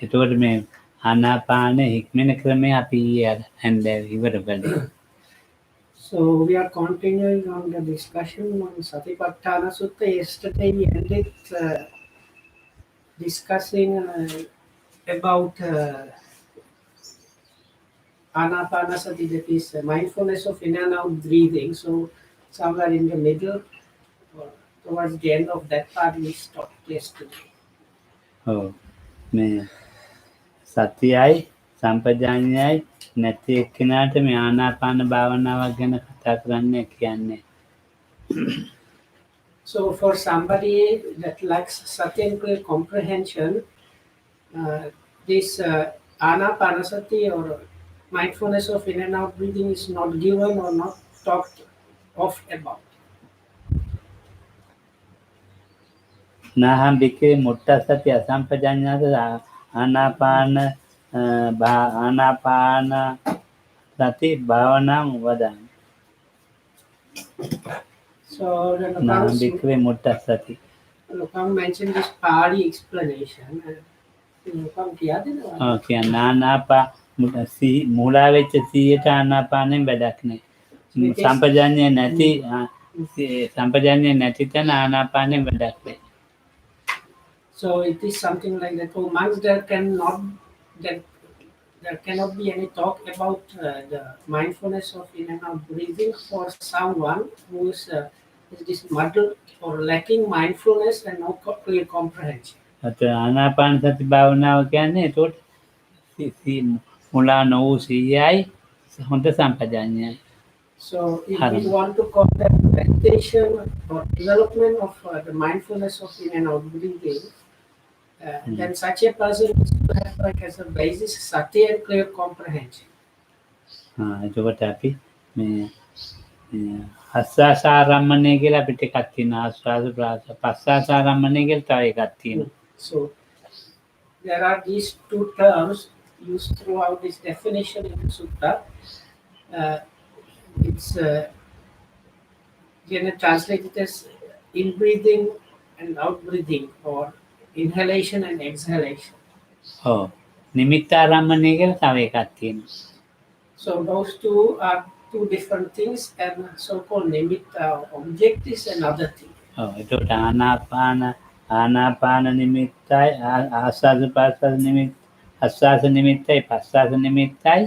එතකොට මේ ආනාපාන හික්මෙන ක්‍රමය අපි and ඉවර කළේ. So we are continuing on the discussion on Sathiapatthana Sutta. Yesterday we ended discussing about anapanasati, that is mindfulness of in and out breathing. So somewhere in the middle, towards the end of that part, we stopped yesterday. ඔව් මේ සතියයි සම්පජාඤ්ඤයයි නැති එක්කෙනාට මේ ආනාපාන භාවනාවක් ගැන කතා කරන්න කියන්නේ. So for somebody that lacks certain clear comprehension, this anapanasati or mindfulness of in and out breathing is not given or not talked of about. නාහම් බිකේ මුට්ටසති අසම්පජාඤ්ඤාද ආනාපාන ආනාපාන සති භාවනාං වදාමි. So then නාහම් බිකේ මුට්ටසති. Lokam mentioned this Pali explanation. Lokam kiya denawa? Okay, ආනාපා මූලා වෙච්ච 100ට ආනාපානෙන් වැඩක් නැහැ. සම්පජාඤ්ඤය නැති සම්පජාඤ්ඤය නැති තැන ආනාපානෙන් වැඩක් නැහැ. So it is something like that. For monks, there cannot be any talk about the mindfulness of in and out breathing for someone who is this muddled or lacking mindfulness and no clear comprehension. ආනාපාන සති භාවනාව කියන්නේ ඒකට මුලා නොවූ සිහියයි හොඳ සම්පජාඤ්ඤයයි. So if we want to call that meditation or development of the mindfulness of in and out breathing, then such a person needs to have like as a basis sati and clear comprehension. එතකොට අපි මේ ආස්වාසාරම්මණය කියලා අපිට එකක් තියෙනවා. ආස්වාද පස්සාසාරම්මණය කියලා තව එකක් තියෙනවා. So there are these two terms used throughout this definition in the sutta. It's translated as in-breathing and out-breathing, or inhalation and exhalation. ඔව් නිමිත්තාරම්මණය කියලා තව එකක් තියෙනවා. So those two are two different things, and so-called nimitta object is another thing. ඔව් එතකොට ආනාපාන නිමිත්තයි ආස්වාද ප්‍රාස්වාද නිමිත්ත ආස්වාද නිමිත්තයි ප්‍රාස්වාද නිමිත්තයි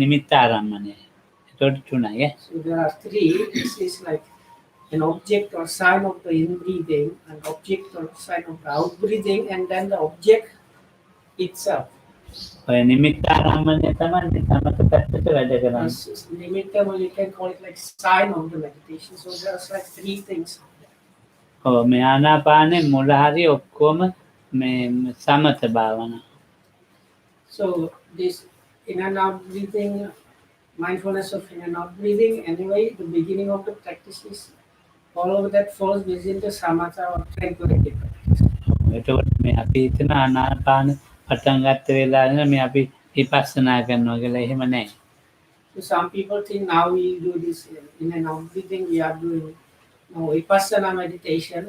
නිමිත්තාරම්මණය. එතකොට තුනයි. So there are three. This is like an object or sign of the in-breathing, an object or sign of the out-breathing, and then the object itself. ඔය නිමිත්තාරම්මණය තමයි සමත පැත්තට වැඩ කරන්නේ. Nimitta, well, you can call it like sign of the meditation. So there's like three things. ඔව් මේ ආනාපානේ මුල හරිය ඔක්කොම මේ සමත භාවනා. So this in and out breathing, mindfulness of in and out breathing, anyway, the beginning of the practice is all of that falls within the samatha or tranquility practice. එතකොට මේ අපි හිතන ආනාපාන පටන් ගන්න වෙලාවේ මේ අපි විපස්සනා කරනවා කියලා එහෙම නැහැ. So some people think now we do this in and out breathing, we are doing vipassana meditation.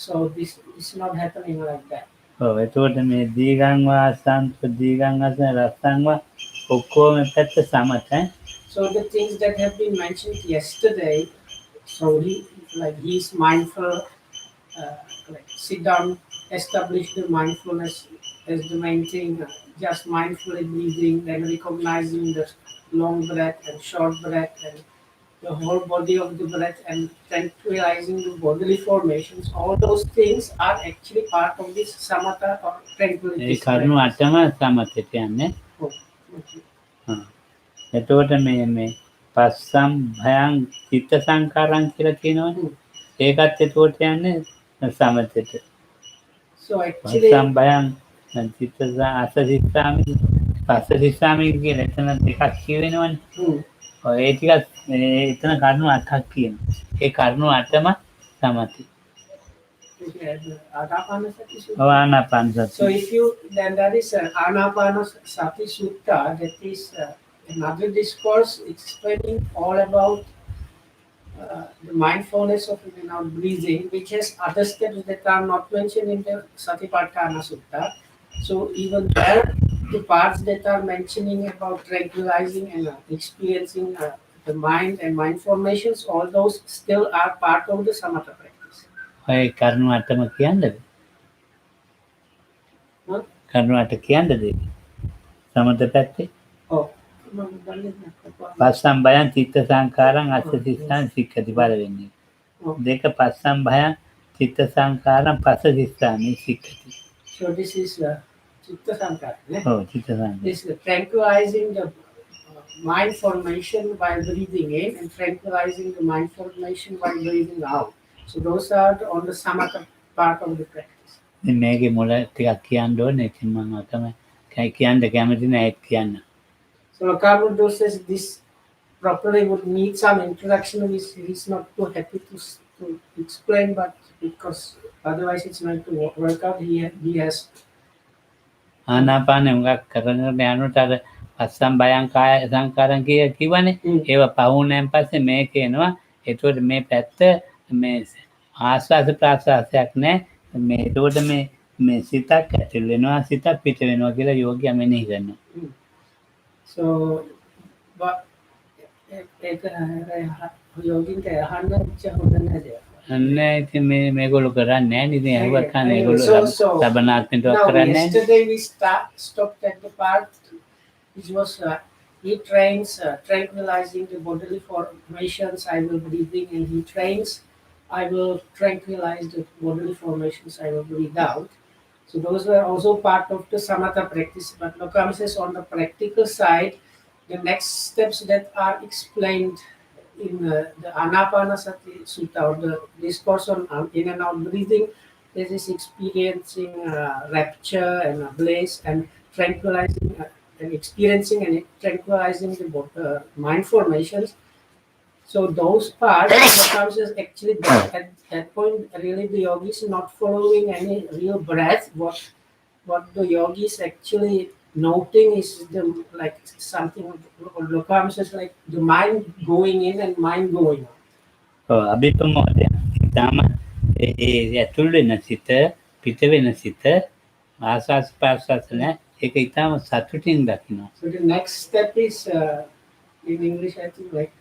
So this is not happening like that. ඔව් එතකොට මේ දීගං වාසං දීගං අසන රසං වා ඔක්කොම පැත්ත සමත. So the things that have been mentioned yesterday, so he's mindful, like sit down, establish the mindfulness as the main thing, just mindfully breathing, then recognizing the long breath and short breath and the whole body of the breath and tranquilizing the bodily formations. All those things are actually part of this samatha or tranquility. ඒ කරුණු අටම සමතට යන්නේ. එතකොට මේ පස්සම් භයං චිත්ත සංකාරං කියලා කියනවනේ. ඒකත් එතකොට යන්නේ සමතට. So actually පස්සම් භයං චිත්ත අසසිතාමි පස්සසිතාමි කියන එතන දෙකක් කියවෙනවනේ. ඔය ඒ ටිකත් එතන කරුණු අටක් කියනවා. ඒ කරුණු අටම සමතයි. anapanasati. So if you then there is anapanasati sutta, that is another discourse explaining all about the mindfulness of in and out breathing, which has other steps that are not mentioned in the Sathiapatthana sutta. So even there, the parts that are mentioning about tranquilizing and experiencing the mind and mind formations, all those still are part of the samatha practice. ඔය කරුණු අටම කියන්නද? Huh? කරුණු අට කියන්නද? සමත පැත්තේ. Oh. පස්සම් භයං චිත්ත සංකාරං අස්සසිස්සං සික්ඛති පළවෙනි. දෙක පස්සම් භයං චිත්ත සංකාරං පස්සසිස්සාමි සික්ඛති. So this is Chitta Sankara. ඔව් චිත්ත සංකාර. This is tranquilizing the mind formation while breathing in and tranquilizing the mind formation while breathing out. So those are on the samatha part of the practice. ඉතින් මේකේ මුල ටිකක් කියන්න ඕනේ. ඉතින් මම තමයි කියන්න කැමති නෑ ඒත් කියන්න. So Lokamudro says this properly would need some introduction. He's not too happy to explain, but because otherwise it's not to work out, he has. ආනාපානෙ උඟක් කරගෙන යනකොට අර පස්සම් භයං කාය සංකාරං කියවනේ. ඒව පහුණෙන් පස්සේ මේක එනවා. ඒතකොට මේ පැත්ත මේ ආස්වාද ප්‍රාසාසයක් නෑ. මේ ඒතකොට මේ සිතක් ඇතුල් වෙනවා සිතක් පිට වෙනවා කියලා යෝගියා මෙනෙහි කරනවා. So but ඒක යෝගින්ට අහන්න ඉච්ඡා හොඳ නැහැ. නෑ ඉතින් මේගොල්ලෝ කරන්නේ නෑ නේ. ඉතින් අහුවක් කන ඒගොල්ලෝ සබනාත්මෙන්වත් කරන්නේ නෑ. Yesterday we stopped at the part which was he trains tranquilizing the bodily formations. I will breathing, and he trains I will tranquilize the bodily formations. I will breathe out. So those were also part of the samatha practice. But Lokam says on the practical side, the next steps that are explained in the anapanasati sutta, or the discourse on in and out breathing, this is experiencing rapture and bliss and tranquilizing and experiencing and tranquilizing the mind formations. So those parts, Lokam says actually at that point really the yogi is not following any real breath. What the yogi is actually noting is the like something. Lokam says like the mind going in and mind going out. ඔව් අභිප්‍රමෝදය. ඊටම ඒ ඇතුල් වෙන සිත පිට වෙන සිත ආස්වාස් ප්‍රාස්වාස් නෑ. ඒක ඊටම සතුටින් දකිනවා. So the next step is in English I think like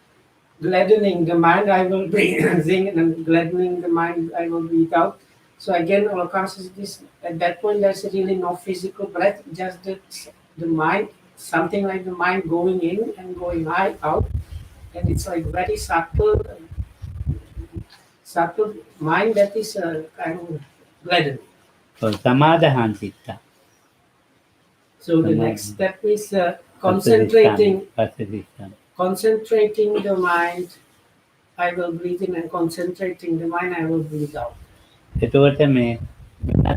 gladdening the mind I will breathe and gladdening the mind I will breathe out. So again, Lokam says this at that point there's really no physical breath, just the mind, something like the mind going in and going out, and it's like very subtle mind that is kind of gladdening. ඔව් සමාධහං සිත. So the next step is concentrating the mind. I will breathe in and concentrating the mind. I will breathe out. එතකොට මේ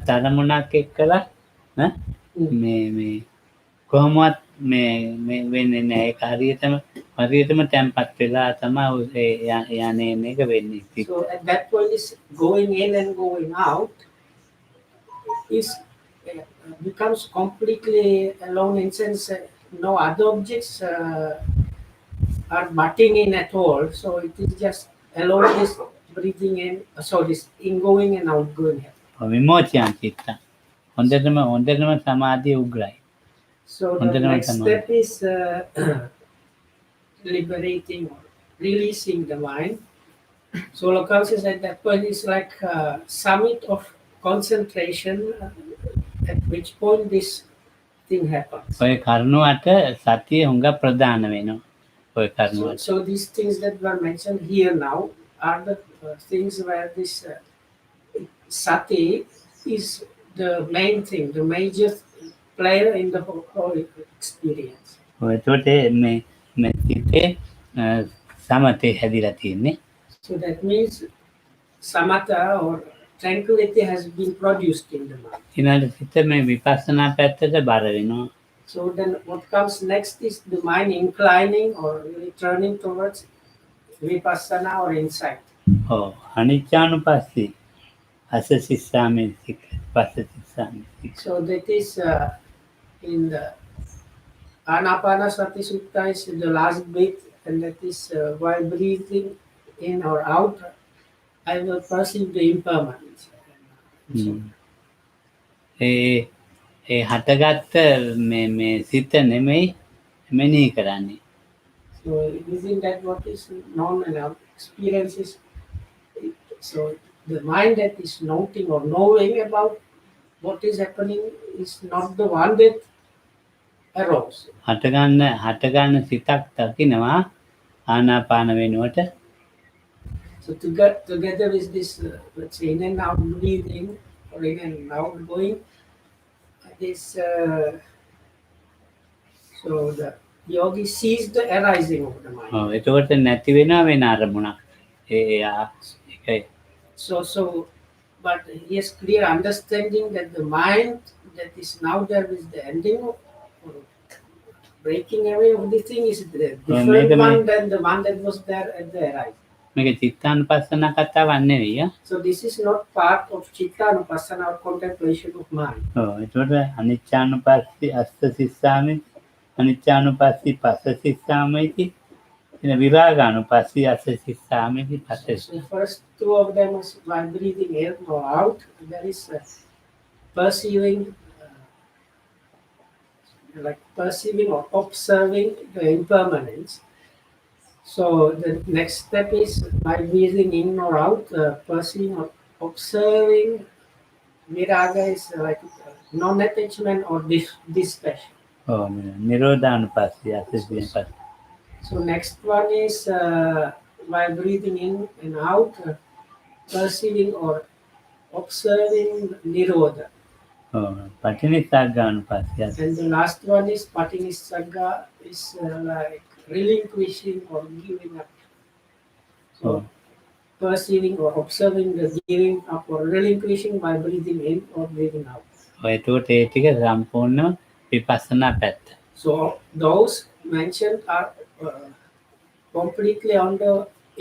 තරමුණක් එක්කලා මේ කොහොමවත් මේ වෙන්නේ නැහැ. ඒක හරියටම තැම්පත් වෙලා තමයි යන්නේ මේක වෙන්නේ. So at that point is going in and going out is becomes completely alone in sense no other objects are butting in at all. So it is just alone is breathing in, so this ingoing and outgoing. විමෝචයන් චිත්ත. හොඳටම සමාධිය උග්‍රයි. So the next step is liberating or releasing the mind. So Lokam says at that point is like a summit of concentration, at which point this thing happens. ඔය කරුණු අට සතිය හුඟ ප්‍රධාන වෙනවා. ඔය කරුණු අට. So these things that were mentioned here now are the things where this sati is the main thing, the major player in the whole experience. එතකොට මේ සිතේ සමතේ හැදිලා තියෙන්නේ. So that means samatha or tranquility has been produced in the mind. ඊළඟ සිත මේ විපස්සනා පැත්තට බර වෙනවා. So then what comes next is the mind inclining or really turning towards vipassana or insight. ඔව් අනිච්චානුපස්සී අසසිස්සාමි සික්ඛ පස්සසිස්සාමි. So that is in the anapanasati sutta is the last bit, and that is while breathing in or out, I will perceive the impermanence. ඒ හටගත්ත මේ සිත නෙමෙයි මෙනෙහි කරන්නේ. So isn't that what is known in our experiences? So the mind that is noting or knowing about what is happening is not the one that arose. හටගන්න සිතක් දකිනවා ආනාපාන වෙනුවට. So together with this, let's say in and out breathing or in and out going, this so the yogi sees the arising of the mind. එතකොට නැති වෙනවා වෙන අරමුණක්. ඒකයි. So but he has clear understanding that the mind that is now there with the ending or breaking away of the thing is the different one than the one that was there at the arising. මේක චිත්තානුපස්සන කතාවක් නෙවෙයි. So this is not part of chittanupassana or contemplation of mind. එතකොට අනිච්චානුපස්සී අස්ස සිස්සාමි අනිච්චානුපස්සී පස්ස සිස්සාමිති එන විරාගානුපස්සී අස්ස සිස්සාමිති පස්ස. So first two of them is by breathing in or out. There is perceiving, like perceiving or observing the impermanence. So the next step is by breathing in or out, perceiving or observing. Viraga is like non-attachment or dispassion. නිරෝධානුපස්සී අස්ස සිස්සාමිති. So next one is by breathing in and out, perceiving or observing nirodha. පටිනිස්සග්ගානුපස්සී. And the last one is patinissagga, is like relinquishing or giving up. So perceiving or observing the giving up or relinquishing by breathing in or breathing out. එතකොට ඒ ටික සම්පූර්ණ විපස්සනා පැත්ත. So those mentioned are completely on the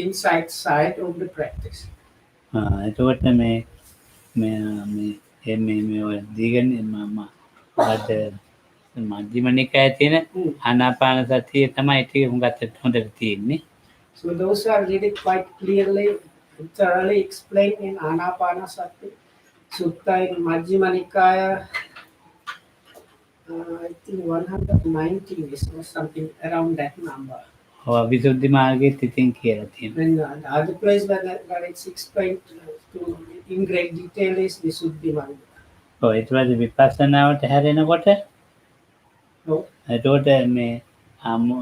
inside side of the practice. එතකොට මේ දීගන මධ්‍යම නිකායේ තියෙන ආනාපාන සතිය තමයි ටික හුඟක් හොඳට තියෙන්නේ. So those are really quite clearly, thoroughly explained in Anapanasati Sutta in Majjhima Nikaya. I think 119 is or something around that number. විසුද්ධි මාර්ගයේත් ඉතින් කියලා තියෙනවා. And the other place where it's explained in great detail is Visuddhi Marga. ඊට පස්සේ විපස්සනාවට හැරෙනකොට එතකොට මේ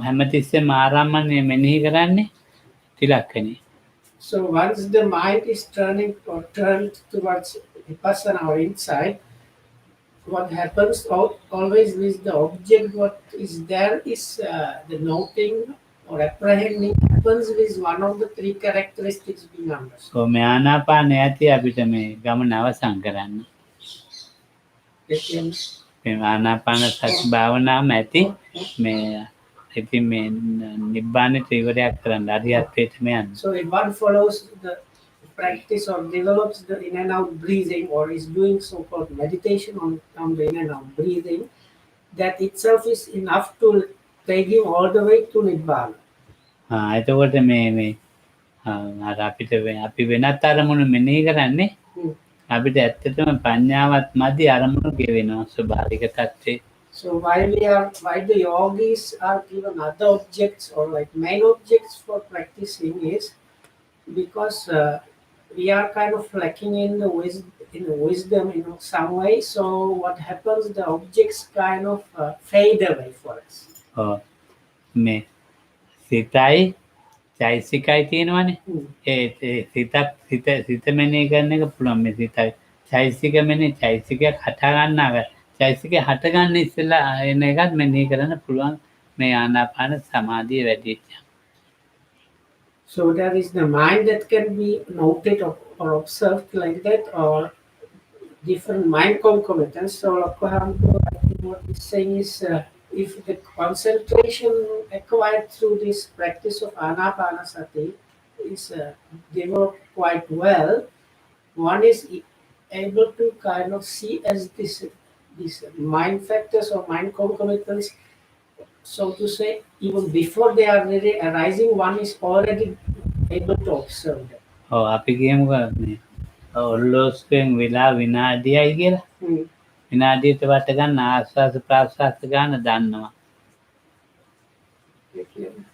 හැමතිස්සෙම ආරම්මණය මෙනෙහි කරන්නේ තිලක්කනේ. So once the mind is turned towards vipassana or insight, what happens always with the object, what is there is the noting or apprehending happens with one of the three characteristics being understood. මේ ආනාපානය ඇති අපිට මේ ගමන අවසන් කරන්න. මේ ආනාපාන සති භාවනාවම ඇති මේ ඉතින් මේ නිබ්බානෙට ඉවරයක් කරන්න අරියත්වයටම යන්න. So if one follows the practice or develops the in and out breathing or is doing so-called meditation on the in and out breathing, that itself is enough to take him all the way to Nibbana. එතකොට මේ අර අපි වෙනත් අරමුණු මෙනෙහි කරන්නේ අපිට ඇත්තටම ප්‍රඥාවත් මදි අරමුණු ගෙවෙනවා ස්වභාවික තත්ත්වේ. So why the yogis are given other objects or like main objects for practicing is because we are kind of lacking in the wisdom in some way. So what happens? The objects kind of fade away for us. මේ සිතයි චෛසිකයි තියෙනවනේ. සිත මෙනෙහි කරන එක පුළුවන්. මේ සිතයි චෛසික මෙනෙහි චෛසිකයක් හට ගන්නවා. චෛසිකය හට ගන්න ඉස්සෙල්ලා එන එකත් මෙනෙහි කරන්න පුළුවන් මේ ආනාපාන සමාධිය වැඩි වෙච්ච. So there is the mind that can be noted or observed like that, or different mind concomitants. So I think what he's saying is if the concentration acquired through this practice of anapanasati is developed quite well, one is able to kind of see as these mind factors or mind concomitants, so to say, even before they are really arising, one is already able to observe them. අපි කියමුකෝ මේ ඔල්ලෝස්කෙන් වෙලා විනාඩියයි කියලා. විනාඩියට වට ගන්න ආස්වාද ප්‍රාස්වාද ගන්න දන්නවා.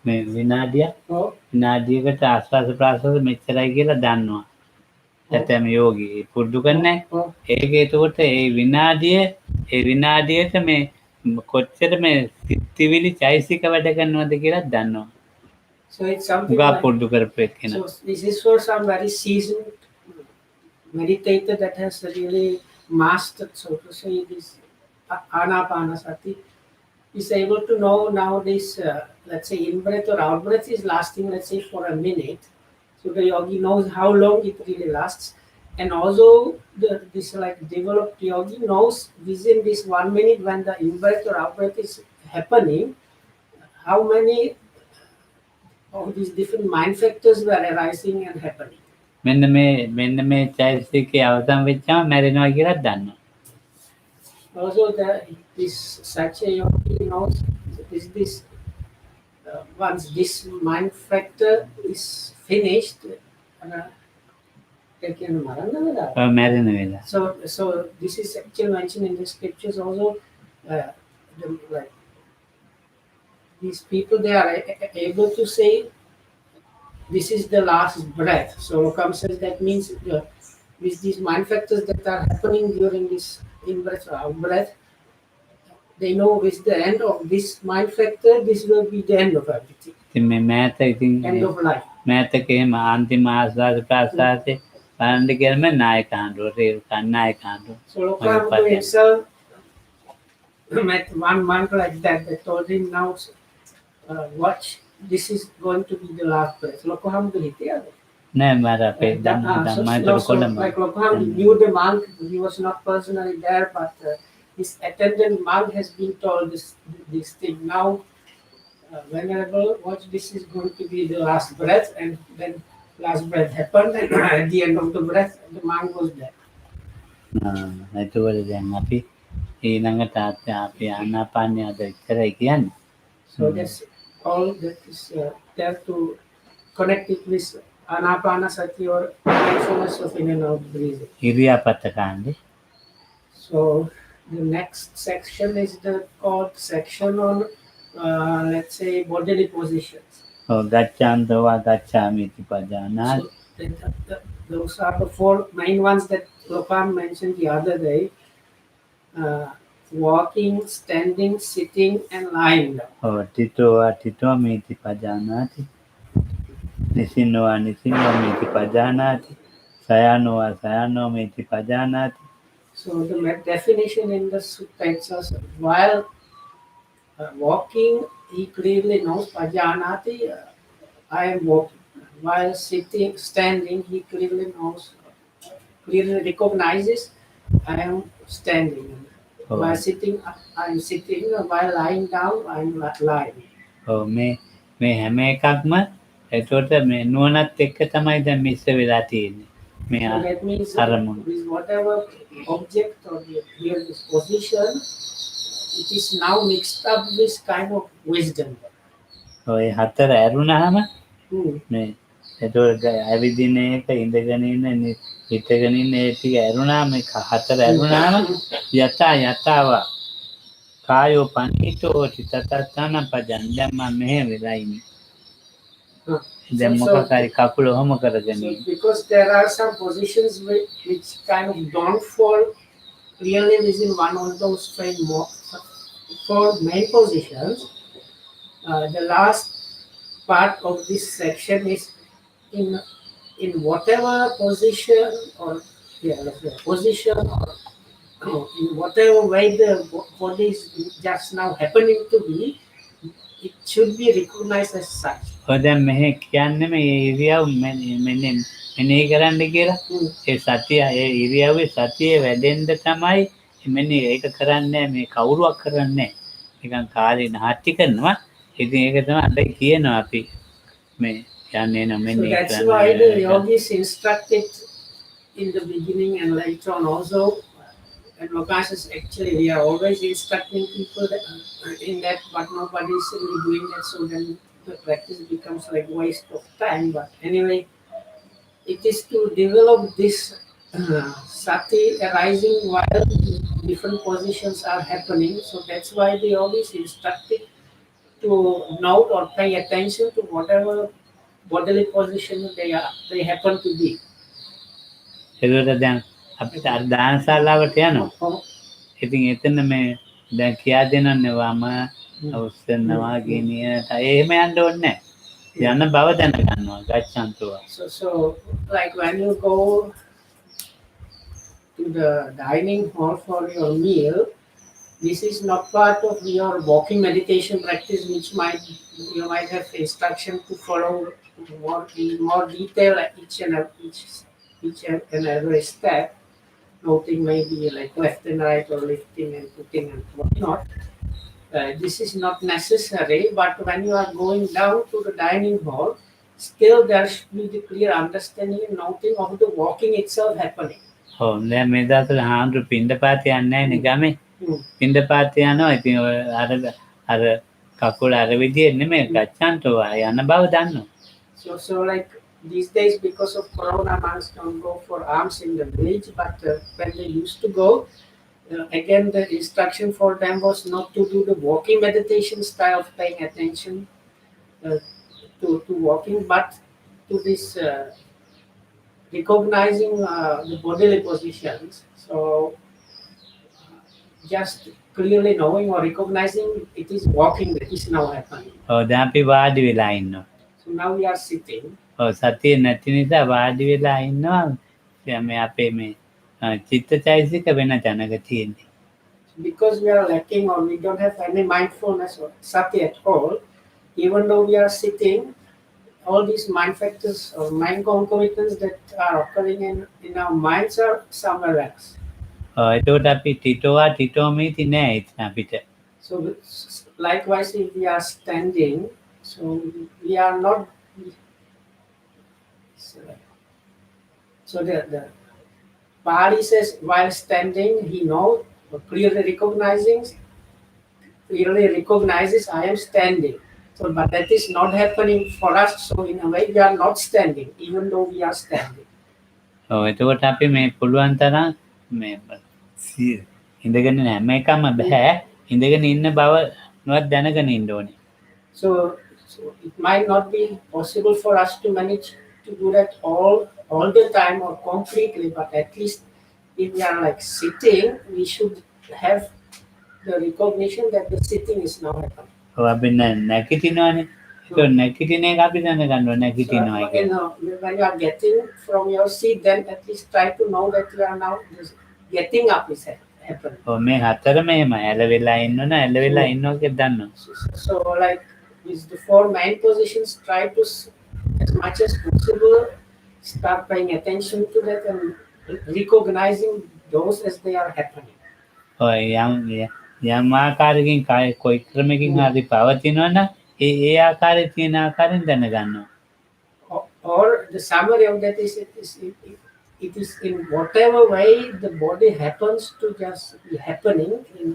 මේ විනාඩිය Oh, විනාඩියකට ආස්වාද ප්‍රාස්වාද මෙච්චරයි කියලා දන්නවා. ඇතැම් යෝගී පුරුදු කරන්නේ. oh. ඒක එතකොට ඒ විනාඩියට මේ කොච්චර මේ සිතිවිලි චෛසික වැඩ කරනවද කියලා දන්නවා. So it's something උගා like, පුරුදු කරපු එක්කෙනා. so this is for some very seasoned meditator that has really mastered, so to say, this anapanasati, is able to know now this, let's say, in-breath or out-breath is lasting, let's say, for a minute. So the yogi knows how long it really lasts. And also, this like developed yogi knows within this 1 minute when the in-breath or out-breath is happening, how many of these different mind factors were arising and happening. මෙන්න මේ චෛසිකේ අවසන් වෙච්චාම මැරෙනවා කියලා දන්නවා. Also, this such a yogi knows this once this mind factor is finished, මැරෙන වෙලා. so this is actually mentioned in the scriptures also. Like these people, they are able to say this is the last breath. So Lokam says that means with these mind factors that are happening during this in-breath or out-breath, they know with the end of this mind factor, this will be the end of everything. ඉතින් මේ මෑත ඉතින් End of life. මෑතක එහෙම අන්තිම ආස්වාද ප්‍රාස්වාදේ බලන්න කියලම නායක ආණ්ඩුවට ඒ නායක ආණ්ඩුව. So Lokam himself met one monk like that. They told him, now watch, this is going to be the last breath. Lokam නෑ මර අපේ ධම්මයට Colombo. like Lokam knew the monk. He was not personally there, but his attendant monk has been told this thing. Now, Venerable, watch, this is going to be the last breath. And then last breath happened, and at the end of the breath, the monk was dead. එතකොට දැන් අපි ඊළඟට අපි ආනාපානිය අද ඉතරයි කියන්නේ. So that's all that is there to connect it with anapanasati or mindfulness of in and out breathing. ඉරියාපත කාණ්ඩේ. So the next section is the called section on, let's say, bodily positions. ගච්ඡාන්තවා ගච්ඡාමි इति පජානාති. So those are the 4 main ones that Lokam mentioned the other day. Walking, standing, sitting, and lying down. තිතෝවා තිතෝමි इति පජානාති. නිසින්නෝවා නිසින්නෝමි इति පජානාති. සයනෝවා සයනෝමි इति පජානාති. So the definition in the Sutta it says, while walking, he clearly knows pajanati, I am walking. While standing, he clearly knows, clearly recognizes, I am standing. While sitting, I am sitting. While lying down, I am lying. මේ හැම එකක්ම එතකොට මේ නුවණත් එක්ක තමයි දැන් මිශ්‍ර වෙලා තියෙන්නේ. මේ So that means අරමුණු. with whatever object or here this position, it is now mixed up with kind of wisdom. ඔය හතර ඇරුණාම Hmm. මේ එතකොට ඇවිදින එක ඉඳගෙන ඉන්න හිටගෙන ඉන්න ඒ ටික ඇරුණාම මේ හතර ඇරුණාම යතාව කායෝ පනිතෝ චිත්තතන පජන් දැන් මම මෙහෙ වෙලා ඉන්නේ. දැන් මොකක් හරි කකුල ඔහම කරගෙන So because there are some positions which kind of don't fall clearly within one of those 4 main positions, the last part of this section is in whatever position or position or in whatever way the body is just now happening to be, it should be recognized as such. දැන් මෙහෙ කියන්නේ මේ ඉරියව් මෙනෙහි කරන්න කියලා. ඒ සතිය ඒ ඉරියව්වේ සතිය වැඩෙන්න තමයි මෙන්න ඒක කරන්නේ මේ කවුරුවක් කරන්නේ නිකන් කාලේ නාට්‍ය කරනවා. ඉතින් ඒක තමයි අද කියනවා අපි මේ යන්නේ නම් මෙන්න So that's why the yogis instructed in the beginning and later on also. And Lokas is actually, we are always instructing people in that, but nobody is really doing that. So then the practice becomes like waste of time. But anyway, it is to develop this sati arising while different positions are happening. So that's why the yogi is instructed to note or pay attention to whatever bodily position they happen to be. ඒකට දැන් අපිට අර දානශාලාවට යනවා. Oh, ඉතින් එතන මේ දැන් කියා දෙනවනේ වම උස්සනවා ගෙනියන එහෙම යන්න ඕනේ නැහැ. යන බව දැනගන්නවා ගච්ඡන්තුවා. so like when you go to the dining hall for your meal, this is not part of your walking meditation practice, which you might have instruction to follow more detail at each and every step. Noting maybe like left and right or lifting and putting and whatnot. This is not necessary, but when you are going down to the dining hall, still there should be the clear understanding and noting of the walking itself happening. ඔව් දැන් මේ දවස්වල හාමුදුරු පින්ඩපාත යන්නේ නැහැ නේ ගමේ. පින්ඩපාත යනවා. ඉතින් ඔය අර කකුල අර විදිහේ නෙමෙයි ගච්ඡන්තුවා යන බව දන්නවා. So like these days, because of Corona, monks don't go for alms in the village, but when they used to go, again the instruction for them was not to do the walking meditation style of paying attention to walking, but to this recognizing the bodily positions. So just clearly knowing or recognizing it is walking that is now happening. ඔව් දැන් අපි වාඩි වෙලා ඉන්නවා. So now we are sitting. ඔව් සතිය නැති නිසා වාඩි වෙලා ඉන්නවා. මේ අපේ මේ චිත්තචෛතසික වෙන තැනක තියෙන්නේ. Because we are lacking or we don't have any mindfulness or sati at all, even though we are sitting, all these mind factors or mind concomitants that are occurring in our minds are somewhere else. එතකොට අපි ටිටෝමීති නෑ ඉතින් අපිට. So likewise, if we are standing, so we are not. So the Pali says while standing, he knows, clearly recognizes I am standing. So, but that is not happening for us. So in a way, we are not standing, even though we are standing. ඔව් එතකොට අපි මේ පුළුවන් තරම් මේ ඉඳගෙන හැම එකම බෑ. ඉඳගෙන ඉන්න බවවත් දැනගෙන ඉන්න ඕනේ. So it might not be possible for us to manage to do that all the time or completely, but at least if we are like sitting, we should have the recognition that the sitting is now happening. ඔව් අපි නැගිටිනවානේ. ඒක නැගිටින එක අපි දැනගන්න ඕනේ නැගිටිනවා So, when you are getting from your seat, then at least try to know that you are now getting up is happening. ඔව් මේ හතරම එහෙම ඇලවෙලා ඉන්නවනේ ඇලවෙලා ඉන්නවා කියලා දන්නවා. So like with the four main positions, try to as much as possible start paying attention to that and recognizing those as they are happening. ඔය යම් ආකාරයකින් කොයි ක්‍රමයකින් හරි පවතිනවනම් ඒ ආකාරයේ තියෙන ආකාරයෙන් දැනගන්නවා. Or the summary of that is it is in whatever way the body happens to just be happening, in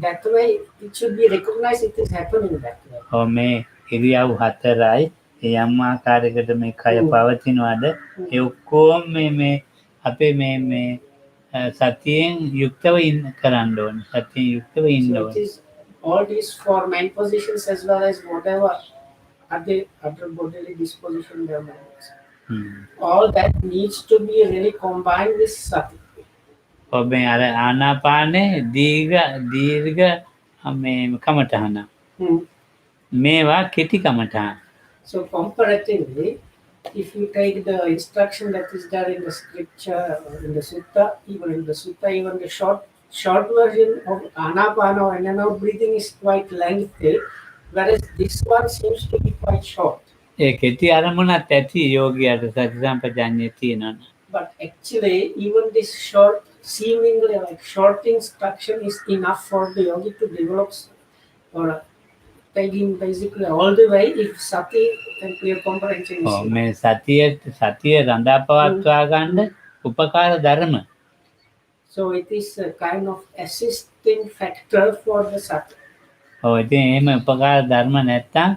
that way it should be recognized it is happening that way. ඔව් මේ ඉරියව් හතරයි යම් ආකාරයකට මේ කය පවතිනවාද ඒ ඔක්කොම මේ අපේ මේ සතියෙන් යුක්තව කරන්න ඕනේ. සතියෙන් යුක්තව ඉන්න So it ඕනේ. is all these four main positions as well as whatever other bodily disposition there is. All that needs to be really combined with sati. ඔබ මේ අර ආනාපානේ දීර්ඝ මේ කමඨහන. මේවා කෙටි කමඨහන. So comparatively, if you take the instruction that is there in the scripture, or in the sutta, even the short version of anapana or in and out breathing is quite lengthy, whereas this one seems to be quite short. ඒ කෙටි අරමුණක් ඇති යෝගියාට සති සම්පජාඤ්ඤය තියෙනවා. But actually, even this seemingly like short instruction is enough for the yogi to develop or taking basically all the way if sati and clear comprehension is. මේ සතිය රඳා පවත්වා ගන්න උපකාර ධර්ම. So it is a kind of assisting factor for the sati. ඔව් ඉතින් එහෙම උපකාර ධර්ම නැත්තම්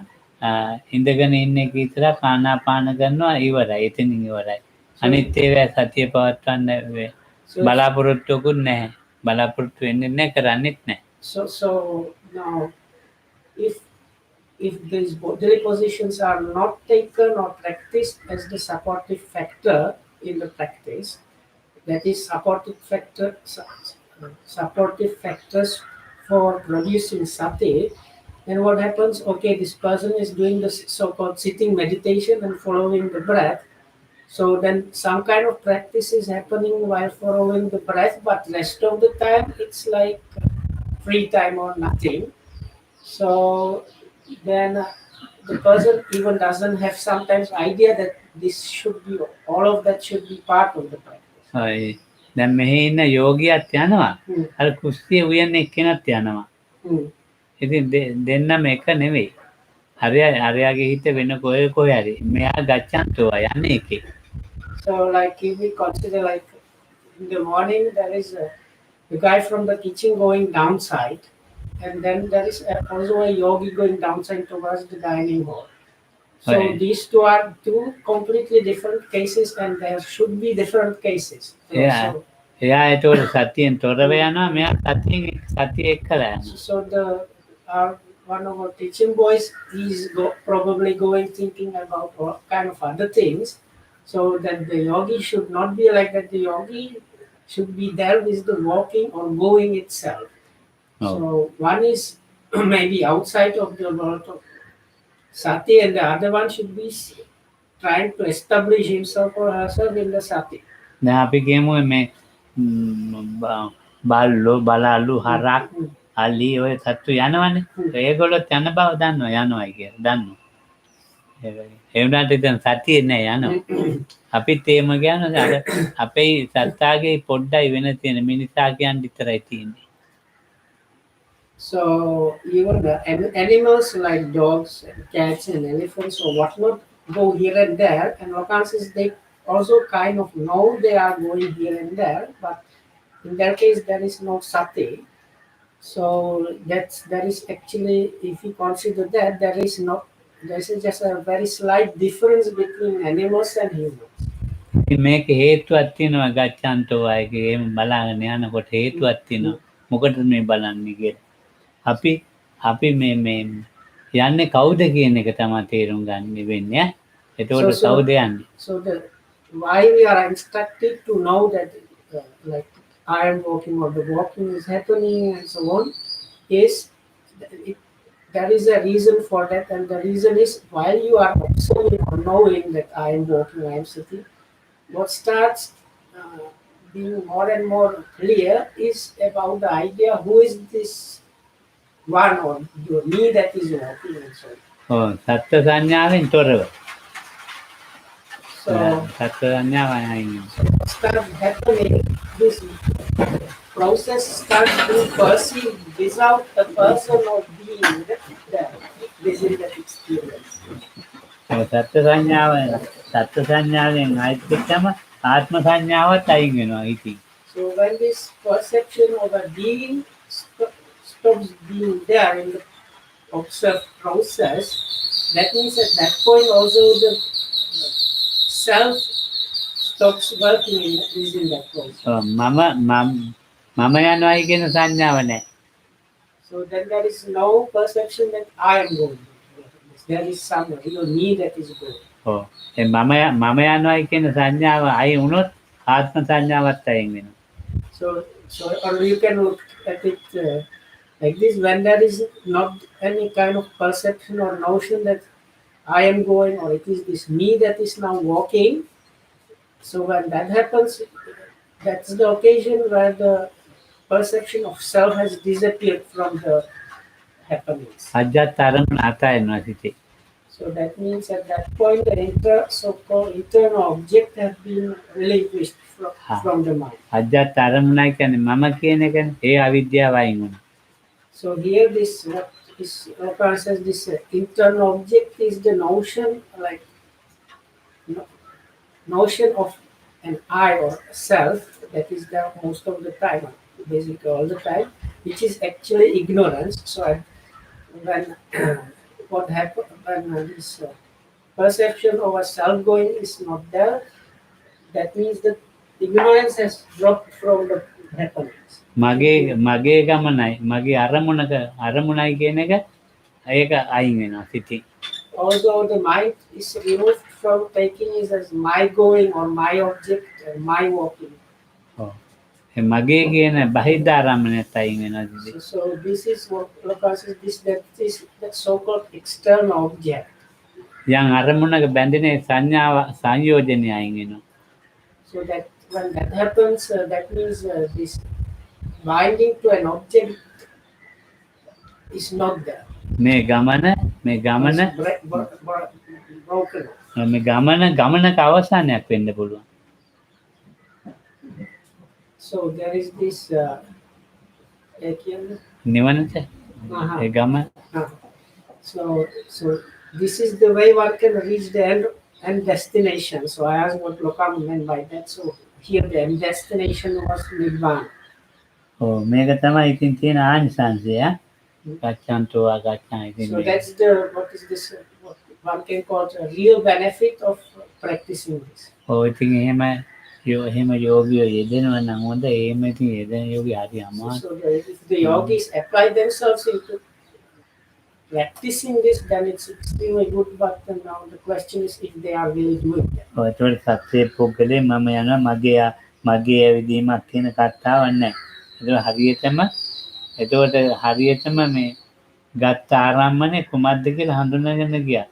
ඉඳගෙන ඉන්න එක විතරක් ආනාපාන කරනවා ඉවරයි. එතනින් ඉවරයි. අනිත් ඒවා සතිය පවත්වන්න බලාපොරොත්තුකුත් නැහැ. බලාපොරොත්තු වෙන්නේ නැහැ, කරන්නෙත් නැහැ. So now, if these bodily positions are not taken or practiced as the supportive factor in the practice, that is supportive factors for producing sati, then what happens? Okay, this person is doing the so-called sitting meditation and following the breath. So then some kind of practice is happening while following the breath, but rest of the time it's like free time or nothing. So then the person even doesn't have sometimes idea that this should be, all of that should be part of the practice. ඔය දැන් මෙහි ඉන්න යෝගියත් යනවා. Hmm. අර කුස්සිය උයන්න එක්කෙනත් යනවා. Hmm. ඉතින් දෙන්නම එක නෙවෙයි. හරයාගේ හිත වෙන කොහේ හරි. මෙයා ගච්ඡන්තෝවා යන්නේ එකේ. So like if we consider like in the morning there is the guy from the kitchen going downside, and then there is also a yogi going downside towards the dining hall. So Right. these two are two completely different cases, and there should be different cases. එයා So, එයා ඒතකොට සතියෙන් තොරව යනවා. මෙයා සතිය එක්කලා යනවා. so one of our teaching boys is probably going thinking about all kind of other things. So that the yogi should not be like that. The yogi should be there with the walking or going itself. Oh. So one is maybe outside of the world of sati, and the other one should be trying to establish himself or herself in the sati. දැන් අපි කියමු මේ බල්ලෝ බලාලු හරක් අලි ඔය සත්තු යනවනේ. ඒගොල්ලොත් යන බව දන්නවා යනවායි කියලා. දන්නවා. ඒ වුණාට දැන් සතියේ නෑ යනවා. අපිත් එහෙම කියනවා. අර අපේ සත්තාගේ පොඩ්ඩයි වෙන තියෙන මිනිසා කියන්නේ විතරයි තියෙන්නේ. So even the animals like dogs and cats and elephants or whatnot go here and there, and vacancies they also kind of know they are going here and there, but in their case there is no sati. So that is actually, if you consider that, there's just a very slight difference between animals and humans. ඉතින් මේක හේතුවක් තියෙනවා ගච්ඡන්තෝවා එකේ එහෙම බලාගෙන යනකොට හේතුවක් තියෙනවා. මොකටද මේ බලන්නේ කියලා. අපි මේ යන්නේ කවුද කියන එක තමයි තේරුම් ගන්න වෙන්නේ. එතකොට කවුද යන්නේ? So why we are instructed to know that like I am walking or the walking is happening and so on is there is a reason for that, and the reason is while you are observing or knowing that I am walking, I am sitting, what starts being more and more clear is about the idea who is this one or your me that is walking and so on. ඔව් සත්ත්ව සංඥාවෙන් තොරව. So සත්ත්ව සංඥාවෙන් අයින්. starts happening, this process starts being perceived without the person or being there within that experience. සත්ත්ව සංඥාවෙන් අයිත් වෙච්චම ආත්ම සංඥාවත් අයින් වෙනවා ඉතින්. So when this perception of a being stops being there in the observed process, that means at that point also the self stops working within that process. මම යනවායි කියන සංඥාව නැහැ. So then there is no perception that I am going. There is somebody or me that is going. ඔව්. ඒ මම යනවායි කියන සංඥාව අයින් වුණොත් ආත්ම සංඥාවත් අයින් වෙනවා. So or you can look at it like this: when there is not any kind of perception or notion that I am going or it is this me that is now walking. So when that happens, that's the occasion where the perception of self has disappeared from the happenings. අජ්ජත් අරමුණ අතහැරෙනවා සිතේ. So that means at that point the so-called internal object has been relinquished from the mind. අජ්ජත් අරමුණයි කියන්නේ මම කියන එකනේ. ඒ අවිද්‍යාව අයින් වුණා. So here this what is Oprah says, this internal object is the notion, like notion of an I or self that is there most of the time, basically all the time, which is actually ignorance. So when what happens when this perception of a self going is not there, that means that ignorance has dropped from the happenings. මගේ ගමනයි මගේ අරමුණයි කියන එක ඒක අයින් වෙනවා සිතින්. Although the mind is removed from taking it as my going or my object and my walking. ඔව්. ඒ මගේ කියන බාහිර ආරම්භණයත් අයින් වෙනවා සිතින්. So this is what Lacan says, that so-called external object. යම් අරමුණක බැඳෙන සංඥාව සංයෝජනය අයින් වෙනවා. So that when that happens, that means this binding to an object is not there. මේ ගමන Broken. මේ ගමනක අවසානයක් වෙන්න පුළුවන්. So there is this නිවනට ඒ ගම. So this is the way one can reach the end destination. So I asked what Lokam meant by that. So here the end destination was Nibbana. ඔව් මේක තමයි ඉතින් තියෙන ආනිසංසය. ගච්ඡන්තෝ ආගච්ඡා ඉතින්. So that's what is this what one can call the real benefit of practicing this. ඔව් ඉතින් එහෙම යෝගියෝ යෙදෙනවා නම් හොඳ. එහෙම ඉතින් යෙදෙන යෝගී හරි අමාරුයි. So if the yogis apply themselves into practicing this, then it's extremely good. But now the question is if they are really doing that. ඔව් ඒතකොට සත්‍ය පුද්ගලේ මම යනවා මගේ ඇවිදීමක් කියන කතාවක් නැහැ. එතකොට හරියටම මේ ගත්ත ආරම්මනේ කුමක්ද කියලා හඳුනාගෙන ගියා.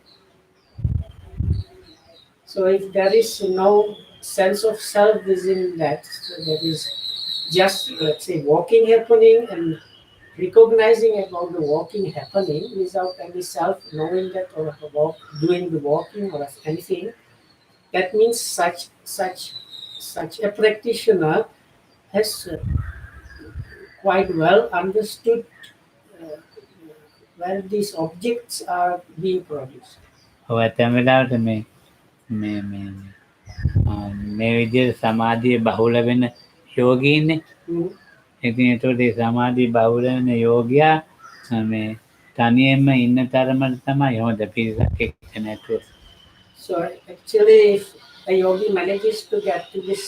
So if there is no sense of self within that, so there is just, let's say, walking happening and recognizing about the walking happening without any self knowing that or doing the walking or anything, that means such a practitioner has quite well understood where these objects are being produced. ඔව් ඇතැම් වෙලාවට මේ විදිහට සමාධිය බහුල වෙන යෝගීන්නේ. ඉතින් ඒතකොට ඒ සමාධිය බහුල වෙන යෝගියා මේ තනියෙන්ම ඉන්න තරමට තමයි හොඳ පිරිසක් එක්ක නැතුව. So actually if a yogi manages to get to this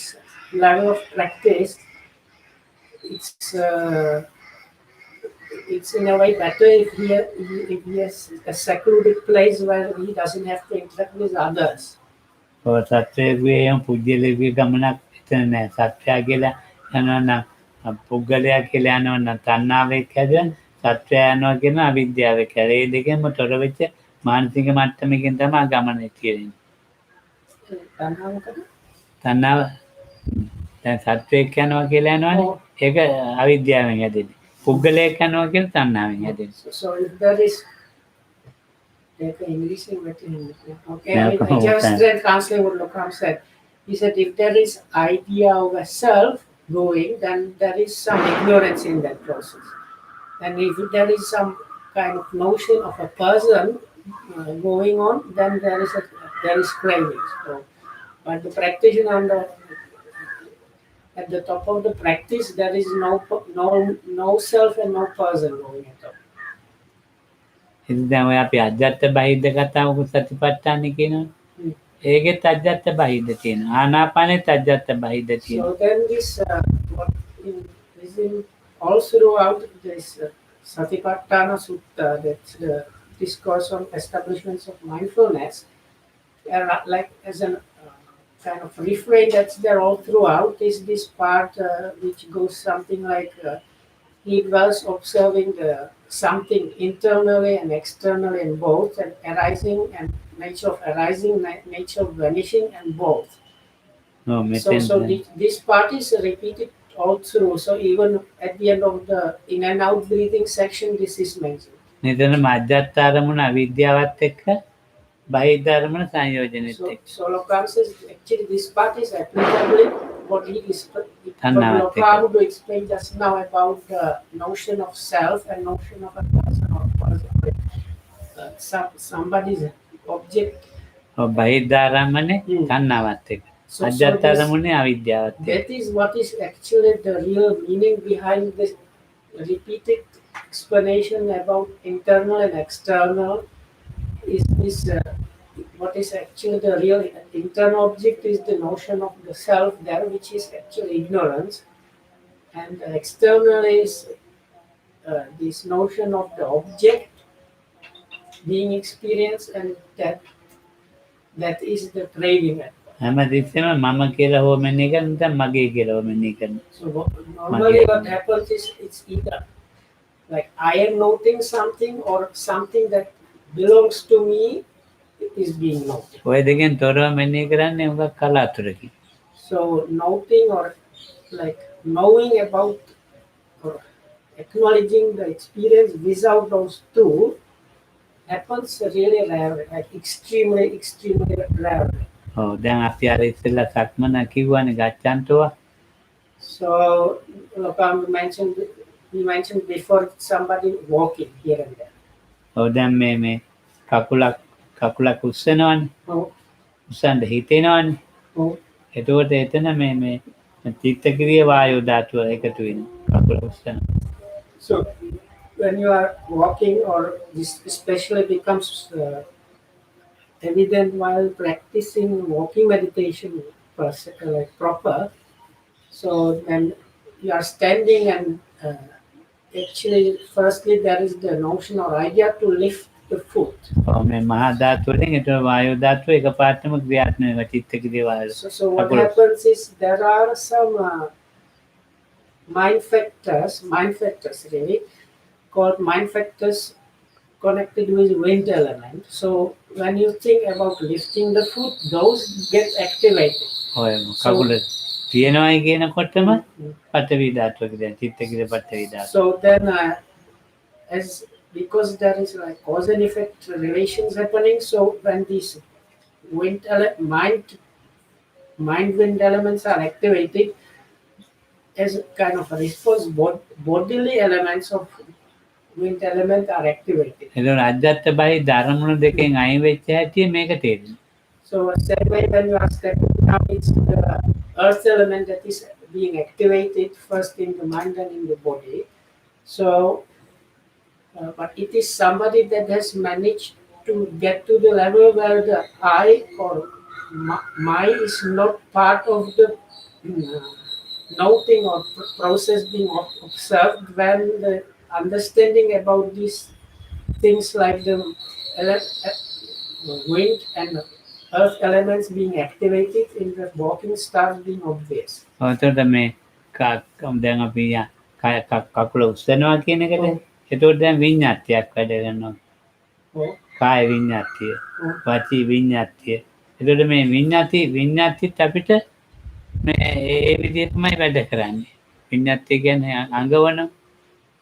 level of practice, it's in a way better if he has a secluded place where he doesn't have to interact with others. ඔව් සත්‍යයේ යම් පුජ්‍යලෙවිය ගමනක් එතන නැහැ. සත්‍යය කියලා යනවා නම් පුද්ගලයා කියලා යනවා නම් තණ්හාවෙක් හැදෙන සත්‍යය යනවා කියන අවිද්‍යාවෙක් හැදෙන. ඒ දෙකෙන්ම තොර වෙච්ච මානසික මට්ටමකින් තමයි ගමන තියෙන්නේ. තණ්හාව දැන් සත්‍යයක් යනවා කියලා යනවනේ. ඒක අවිද්‍යාවෙන් හැදෙන්නේ. පුද්ගලයෙක් යනවා කියලා තණ්හාවෙන් හැදෙන්නේ. So if there is English okay, I just translate what Lokam said. He said if there is idea of a self going, then there is some ignorance in that process. And if there is some kind of notion of a person going on, then there is craving. So, but the practitioner at the top of the practice, there is no self and no person going at all. ඉතින් දැන් ඔය අපි අජත්ත බහිද්ද කතාවක සතිපට්ඨාන කියනවා. ඒකෙත් අජත්ත බහිද්ද තියෙනවා. ආනාපානෙත් අජත්ත බහිද්ද තියෙනවා. So then this what is in all throughout this Sathiapatthana Sutta, that's the discourse on establishments of mindfulness, like as a kind of refrain that's there all throughout is this part which goes something like he was observing something internally and externally in both, and arising and nature of arising, nature of vanishing, and both. So this part is repeated all through. So even at the end of the in and out breathing section, this is mentioned. නිතර මජ්ජත් අරමුණ අවිද්‍යාවත් එක්ක බාහිර අරමුණ සංයෝජනෙත් එක්ක. So Lokam says actually this part is applicable what he is Lokam to explain just now about the notion of self and notion of a person or somebody's object. ඔව් බාහිර අරමුණේ තණ්හාවත් එක්ක. අජත්ත අරමුණේ අවිද්‍යාවත් එක්ක. That is what is actually the real meaning behind this repeated explanation about internal and external. Is this what is actually the real internal object is the notion of the self there, which is actually ignorance, and external is this notion of the object being experienced, and that is the craving. හැමතිස්සෙම මම කියලා හෝ මෙනෙහි කරන නැත්නම් මගේ කියලා හෝ මෙනෙහි කරනවා. So normally what happens is it's either like I am noting something or something that belongs to me is being noted. ඔය දෙකෙන් තොරව මෙනෙහි කරන්නේ මොකක් කලාතුරකින්. So noting or like knowing about or acknowledging the experience without those two happens really rare, like extremely rare. ඔව් දැන් අපි අර ඉස්සෙල්ලා සක්මන කිව්වනේ ගච්ඡන්තෝ. So Lokam we mentioned before somebody walking here and there. ඔව් දැන් මේ කකුලක් උස්සනවනේ. Oh, උස්සන්න හිතෙනවනේ. oh. එතකොට එතන මේ චිත්තක්‍රිය වායෝ ධාතුව එකතු වෙනවා. කකුල උස්සන. So when you are walking, or this especially becomes evident while practicing walking meditation like proper. So when you are standing and actually firstly there is the notion or idea to lift the foot. ඔව් මේ මහා ධාතුවෙන් ඒතර වායෝ ධාතුව එකපාරටම ක්‍රියාත්මක වෙනවා චිත්තක්‍රිය වායෝ. So what happens is there are some mind factors really called mind factors connected with wind element. So when you think about lifting the foot, those get activated. ඔය කකුල තියනවායි කියනකොටම පඨවි ධාතුව කියන චිත්තක්‍රිය පඨවි ධාතුව. So then as because there is like cause and effect relations happening, so when these mind wind elements are activated as kind of a response, bodily elements of wind element are activated. එතකොට අජ්ජත් බයි ධර්මණු දෙකෙන් අයින් වෙච්ච හැටි මේක තේරෙනවා. So same way when you are stepping down, it's the earth element that is being activated first in the mind and in the body. So but it is somebody that has managed to get to the level where the I or my is not part of the noting or process being observed, when the understanding about these things like the wind and earth elements being activated in the walking starts being obvious. එතකොට මේ දැන් අපි කකුල උස්සනවා කියන එකට එතකොට දැන් විඤ්ඤාතියක් වැඩ කරනවා. කාය විඤ්ඤාතිය, වාචී විඤ්ඤාතිය. එතකොට මේ විඤ්ඤාතිත් අපිට මේ ඒ විදිහටමයි වැඩ කරන්නේ. විඤ්ඤාතිය කියන්නේ අංගවන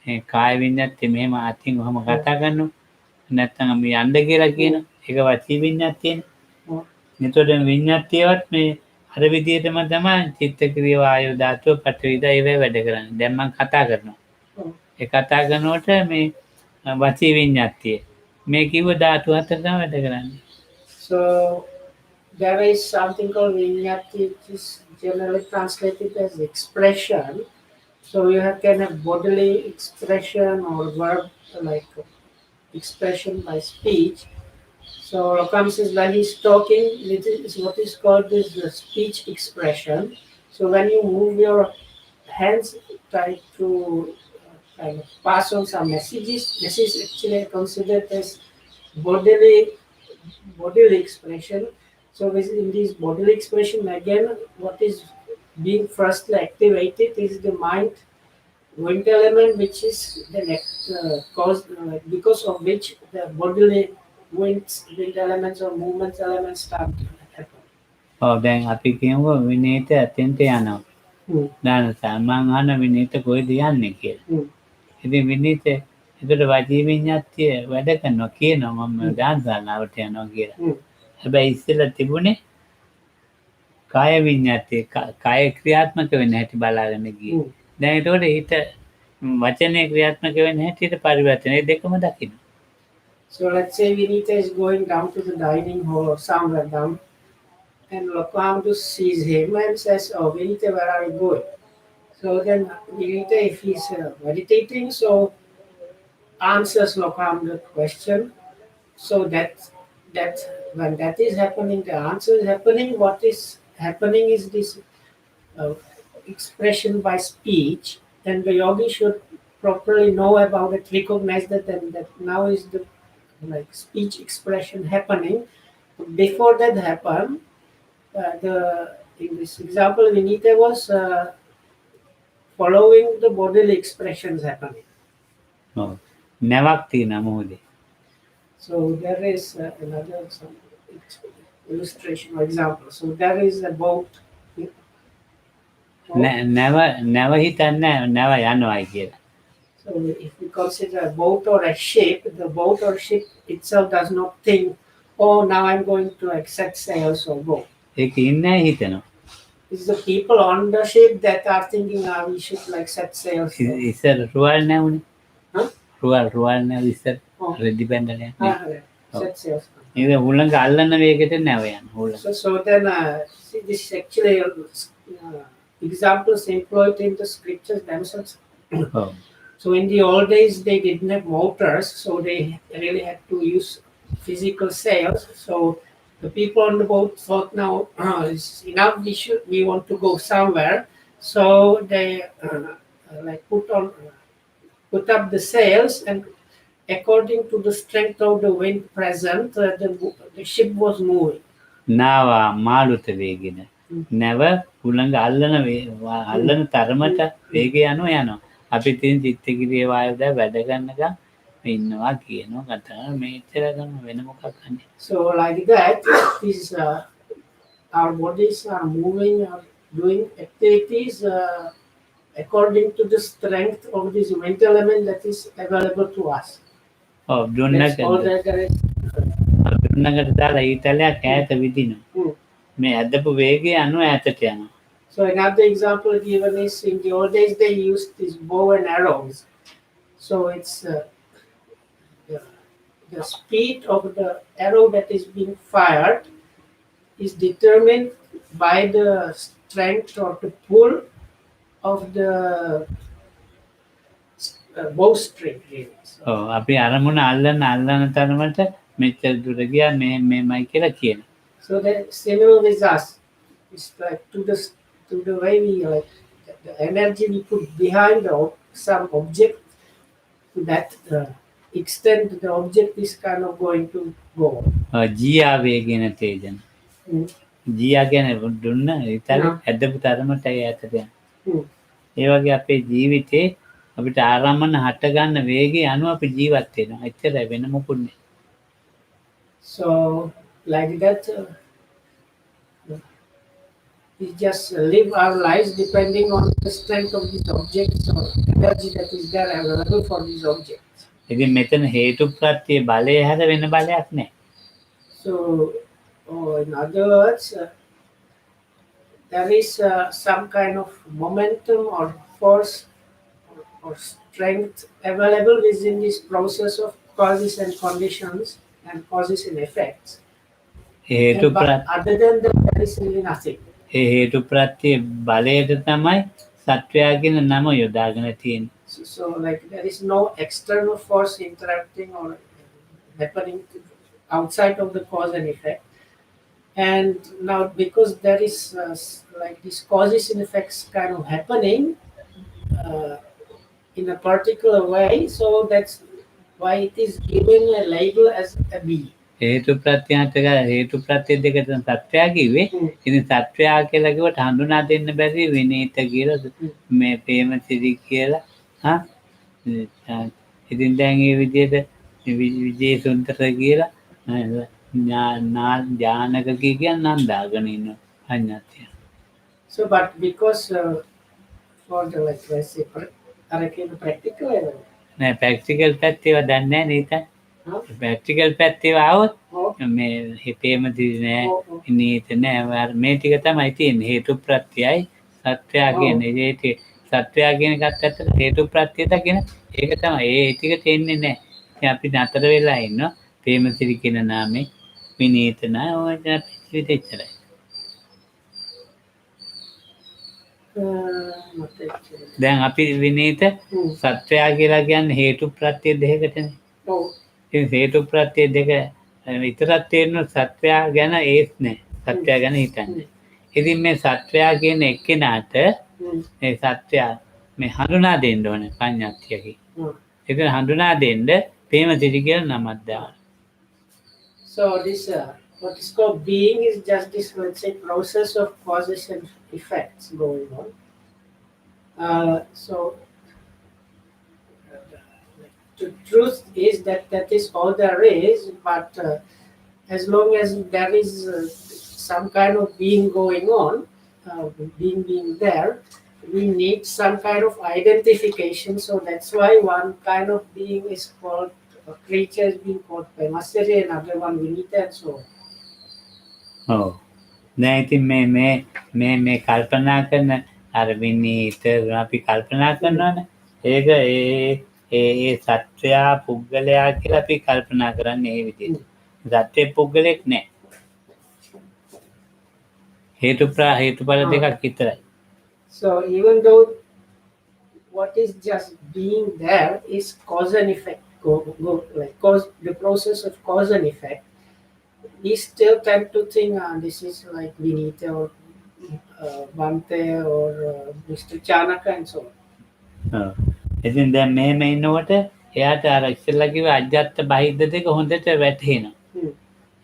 මේ කාය විඤ්ඤාතිය මෙහෙම අතින් ඔහම කතා කරනවා. නැත්නම් අපි යන්න කියලා කියනවා. ඒක වාචී විඤ්ඤාතියනේ. එතකොට විඤ්ඤාතියවත් මේ අර විදිහටම තමයි චිත්තක්‍රිය වායෝ ධාතුව පඨවි ධාතුව වැඩ කරන්නේ. දැන් මම කතා කරනවා. ඒ කතා කරනකොට මේ වාචී විඤ්ඤාතිය මේ කිව්ව ධාතු හතර තමයි වැඩ කරන්නේ. So there is something called vinyati, which is generally translated as expression. So you can have bodily expression or verb like expression by speech. So Lokam says when he's talking, it is what is called this the speech expression. So when you move your hands, try to kind of pass on some messages. This is actually considered as bodily expression. So in this bodily expression, again, what is being firstly activated is the mind wind element, which is the cause because of which the bodily wind elements or movement elements start to happen. ඔව් දැන් අපි කියමු විනීත අතෙන්ට යනවා. දාන සම්මාන අහන විනීත කොහෙද යන්නේ කියලා. ඉතින් විනීත එතකොට වාචී විඤ්ඤාතිය වැඩ කරනවා කියනවා මම දාන ශාලාවට යනවා කියලා. හැබැයි ඉස්සෙල්ලා තිබුණේ කාය විඤ්ඤාතිය කාය ක්‍රියාත්මක වෙන්න හැටි බලාගෙන ගියේ. දැන් එතකොට හිත වචනේ ක්‍රියාත්මක වෙන්න හැටියට පරිවර්තන දෙකම දකින්න. So let's say Vinita is going down to the dining hall or somewhere down, and Lokamdu sees him and says, "Oh, Vinita, where are you going?" So then Vinita, if he's meditating, so answers Lokamdu's question. So that when that is happening, the answer is happening. What is happening is this expression by speech. then the yogi should properly know about it, recognize that, and that now is the like speech expression happening. Before that happened, the in this example, Vinita was following the bodily expressions happening. ඔව්. නැවක් තියෙනවා මොහොතේ. So there is another some illustration or example. So there is a boat. නැව හිතන්නේ නැව යනවායි කියලා. So if we consider a boat or a ship, the boat or ship itself does not think, oh, now I'm going to set sails or go. ඒක ඉන්නේ හිතනවා. It's the people on the ship that are thinking, we should like set sails. ඉස්සර රුවල් නැවුනේ. Huh? රුවල් නැව ඉස්සර රෙදි බැඳලා යන්නේ. Set sails. ඒක හුලඟ අල්ලන වේගෙට නැව යන හුලඟ. So then see, this is actually examples employed in the scriptures themselves. ඔව්. So in the old days they didn't have motors, so they really had to use physical sails. So the people on the boat thought, now it's enough. We want to go somewhere. So they like put up the sails, and according to the strength of the wind present, the ship was moving. නාවා මාළුත වේගෙන. නැව හුලඟ අල්ලන තරමට වේගය යනවා. අපි තින් චිත්තගිරිය වායුව වැඩ ගන්නකම් ඉන්නවා කියනවා කතා මේච්චර ගන්න වෙන මොකක් අන්නේ. So like that, these our bodies are moving, are doing activities according to the strength of this mental element that is available to us. ඔව් දුන්නකට දාලා ඊතලයක් ඈත විදිනවා. මේ ඇදපු වේගය අනුව ඈතට යනවා. So another example given is in the old days they used this bow and arrows. So it's the speed of the arrow that is being fired is determined by the strength or the pull of the bowstring. So, ඔව් අපි අරමුණ අල්ලන තරමට මෙච්චර දුර ගියා මේමයි කියලා කියනවා. So that similar with us. It's like to the way we like the energy we put behind some object, to that extent the object is kind of going to go. ජීයා වේගෙන තේජන. ජීයා කියන්නේ දුන්න ඊතල ඇදපු තරමට ඈතට යනවා. ඒ වගේ අපේ ජීවිතේ අපිට ආරම්භන හට ගන්න වේගය අනුව අපි ජීවත් වෙනවා. එච්චරයි වෙන මොකුත් නෑ. So like that, we just live our lives depending on the strength of these objects or energy that is there available for these objects. ඉතින් මෙතන හේතු ප්‍රත්‍ය බලය හැර වෙන බලයක් නෑ. So in other words, there is some kind of momentum or force or strength available within this process of causes and conditions and causes and effects. But other than that, there is really nothing. ඒ හේතු ප්‍රත්‍ය බලයට තමයි සත්වයා කියන නම යොදාගෙන තියෙන්නේ. So like there is no external force interacting or happening outside of the cause and effect. And now because there is like these causes and effects kind of happening in a particular way, so that's why it is given a label as a being. හේතු ප්‍රත්‍යන්තක හේතු ප්‍රත්‍ය දෙක තමයි සත්‍යය කිව්වේ. ඉතින් සත්‍යය කියලා කිව්වට හඳුනා දෙන්න බැරි විනීත කියලා මේ ප්‍රේමසිරි කියලා. ඉතින් දැන් මේ විදිහට විජේ සුන්දර කියලා ඥානක කියන නම් දාගෙන ඉන්න අඥාත්‍ය. So but because for the like let's say practical level. නෑ ප්‍රැක්ටිකල් පැත්තේව දන්නේ නැහැ නේද? ප්‍රැක්ටිකල් පැත්තේව આવොත් මේ හිතේම දිනේ නීත නෑ මේ ටික තමයි තියෙන්නේ හේතු ප්‍රත්‍යයයි සත්‍යය කියන්නේ ඒ සත්‍යය කියන එකත් ඇත්තට හේතු ප්‍රත්‍යය දකින ඒක තමයි ඒ ටික තේන්නේ නෑ ඉතින් අපි නතර වෙලා ඉන්නවා ප්‍රේමසිරි කියන නාමේ විනීත නා ඔය පිළිදෙච්චරයි දැන් අපි විනීත සත්‍යය කියලා කියන්නේ හේතු ප්‍රත්‍ය දෙකකටනේ ඉතින් හේතු ප්‍රත්‍ය දෙක විතරක් තේරෙන සත්‍යය ගැන ඒත් නෑ සත්‍යය ගැන හිතන්නේ ඉතින් මේ සත්‍යය කියන එක්කෙනාට මේ සත්‍යය මේ හඳුනා දෙන්න ඕනේ පඤ්ඤාත්තියකි. ඒක හඳුනා දෙන්න ප්‍රේමසිරි කියලා නමක් දාන්න. So this what is called being is just this, let's say, process of causes and effects going on. So the truth is that that is all there is, but as long as there is some kind of being going on, being there, we need some kind of identification. So that's why one kind of being is called a creature is being called Pemasari, and another one Vinita, and so on. ඔව්. දැන් ඉතින් මේ කල්පනා කරන අර විනීත අපි කල්පනා කරනවානේ. ඒක ඒ සත්‍යයා පුද්ගලයා කියලා අපි කල්පනා කරන්නේ ඒ විදිහට. සත්‍ය පුද්ගලෙක් නෑ. හේතුඵල දෙකක් විතරයි. So even though what is just being there is cause and effect, the process of cause and effect, we still tend to think this is like Vinita or Bante or Mr. Chanaka and so on. ඔව්. ඉතින් දැන් මෙහෙම ඉන්නකොට එයාට අර ඉස්සෙල්ලා කිව්ව අජ්ජත් බහිද්ද දෙක හොඳට වැටහෙනවා.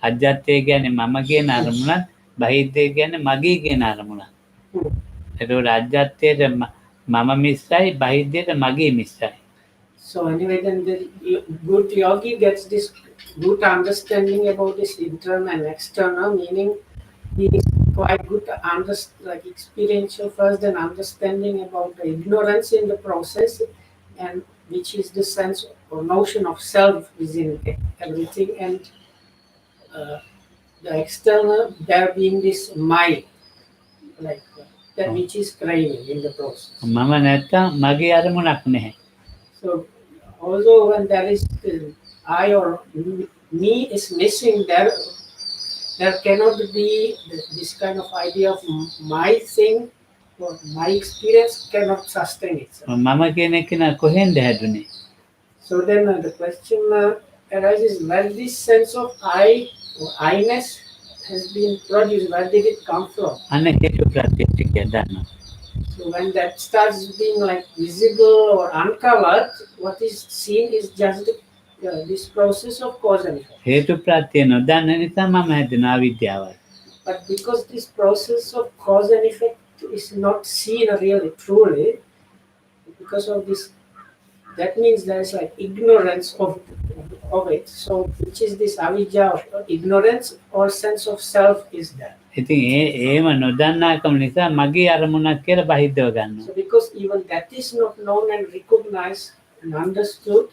අජ්ජත්ය කියන්නේ මම කියන අරමුණත් බහිද්දේ කියන්නේ මගේ කියන අරමුණත්. එතකොට අජ්ජත්යට මම මිස්සයි බහිද්දයට මගේ මිස්සයි. So anyway, then the good yogi gets this good understanding about this internal and external, meaning he is quite good to understand, like experiential first, then understanding about the ignorance in the process, and which is the sense or notion of self within everything, and the external, there being this mind, like that which is craving in the process. මම නැත්තම් මගේ අරමුණක් නැහැ. So although when there is I or me is missing, there cannot be this kind of idea of my thing or my experience cannot sustain itself. මම කියන එක නා කොහෙන්ද හැදුනේ? So then the question arises, where this sense of I or I-ness has been produced, where did it come from? අන්න හේතු ප්‍රත්‍යක්ෂ කියලා දන්නවා. So when that starts being like visible or uncovered, what is seen is just this process of cause and effect. හේතු ප්‍රත්‍ය නොදන්න නිසා මම හැදුනා අවිද්‍යාවයි. But because this process of cause and effect is not seen really truly, because of this, that means there is like ignorance of it. So which is this avijja, ignorance or sense of self is there. ඉතින් ඒම නොදන්නාකම නිසා මගේ අරමුණක් කියලා බහිද්දව ගන්නවා. So because even that is not known and recognized and understood,